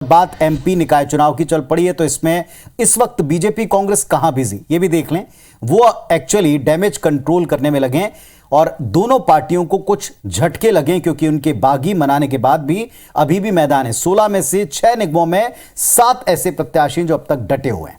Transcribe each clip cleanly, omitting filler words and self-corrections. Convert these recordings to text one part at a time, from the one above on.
बात एमपी निकाय चुनाव की चल पड़ी है, तो इसमें इस वक्त बीजेपी कांग्रेस कहां बिजी, ये भी देख लें। वो एक्चुअली डैमेज कंट्रोल करने में लगे हैं और दोनों पार्टियों को कुछ झटके लगे, क्योंकि उनके बागी मनाने के बाद भी अभी भी मैदान है। 16 में से 6 निगमों में 7 ऐसे प्रत्याशी जो अब तक डटे हुए हैं।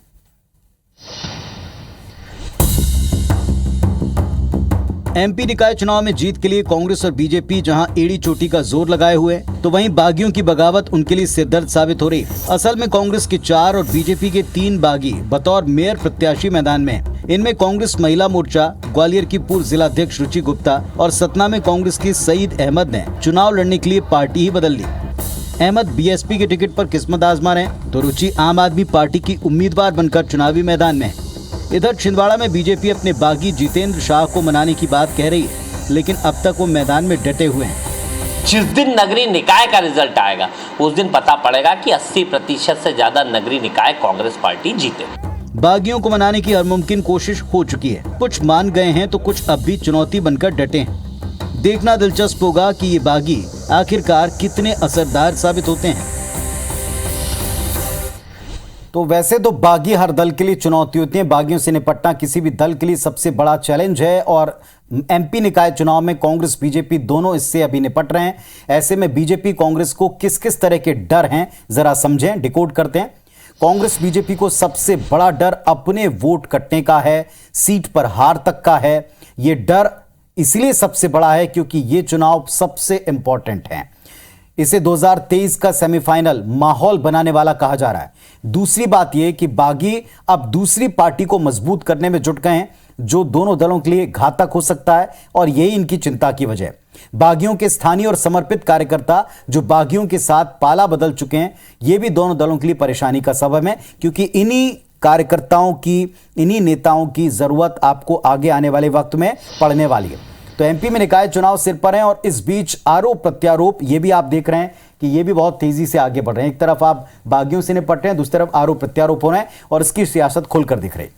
एमपी निकाय चुनाव में जीत के लिए कांग्रेस और बीजेपी जहां एड़ी चोटी का जोर लगाए हुए, तो वहीं बागियों की बगावत उनके लिए सिरदर्द साबित हो रही। असल में कांग्रेस के 4 और बीजेपी के 3 बागी बतौर मेयर प्रत्याशी मैदान में हैं। इनमें कांग्रेस महिला मोर्चा ग्वालियर की पूर्व जिलाध्यक्ष रुचि गुप्ता और सतना में कांग्रेस की सईद अहमद ने चुनाव लड़ने के लिए पार्टी ही बदल ली। अहमद बीएसपी के टिकट पर किस्मत आजमा रहे, तो रुचि आम आदमी पार्टी की उम्मीदवार बनकर चुनावी मैदान में है। इधर छिंदवाड़ा में बीजेपी अपने बागी जितेंद्र शाह को मनाने की बात कह रही है, लेकिन अब तक वो मैदान में डटे हुए हैं। जिस दिन नगरीय निकाय का रिजल्ट आएगा उस दिन पता पड़ेगा कि 80% से ज्यादा नगरीय निकाय कांग्रेस पार्टी जीते। बागियों को मनाने की हर मुमकिन कोशिश हो चुकी है। कुछ मान गए हैं तो कुछ अब भी चुनौती बनकर डटे हैं। देखना दिलचस्प होगा कि ये बागी आखिरकार कितने असरदार साबित होते हैं। तो वैसे तो बागी हर दल के लिए चुनौती होती है। बागियों से निपटना किसी भी दल के लिए सबसे बड़ा चैलेंज है और एमपी निकाय चुनाव में कांग्रेस बीजेपी दोनों इससे अभी निपट रहे हैं। ऐसे में बीजेपी कांग्रेस को किस किस तरह के डर हैं, जरा समझें, डिकोड करते हैं। कांग्रेस बीजेपी को सबसे बड़ा डर अपने वोट कटने का है, सीट पर हार तक का है। यह डर इसलिए सबसे बड़ा है क्योंकि यह चुनाव सबसे इंपॉर्टेंट है। इसे 2023 का सेमीफाइनल माहौल बनाने वाला कहा जा रहा है। दूसरी बात यह कि बागी अब दूसरी पार्टी को मजबूत करने में जुट गए हैं, जो दोनों दलों के लिए घातक हो सकता है और यही इनकी चिंता की वजह है। बागियों के स्थानीय और समर्पित कार्यकर्ता जो बागियों के साथ पाला बदल चुके हैं, यह भी दोनों दलों के लिए परेशानी का सबब है, क्योंकि इन्हीं कार्यकर्ताओं की, इन्हीं नेताओं की जरूरत आपको आगे आने वाले वक्त में पड़ने वाली है। तो एमपी में निकाय चुनाव सिर पर हैं और इस बीच आरोप प्रत्यारोप ये भी आप देख रहे हैं कि ये भी बहुत तेजी से आगे बढ़ रहे हैं। एक तरफ आप बागियों से निपट रहे हैं, दूसरी तरफ आरोप प्रत्यारोप हो रहे हैं और इसकी सियासत खुलकर दिख रही है।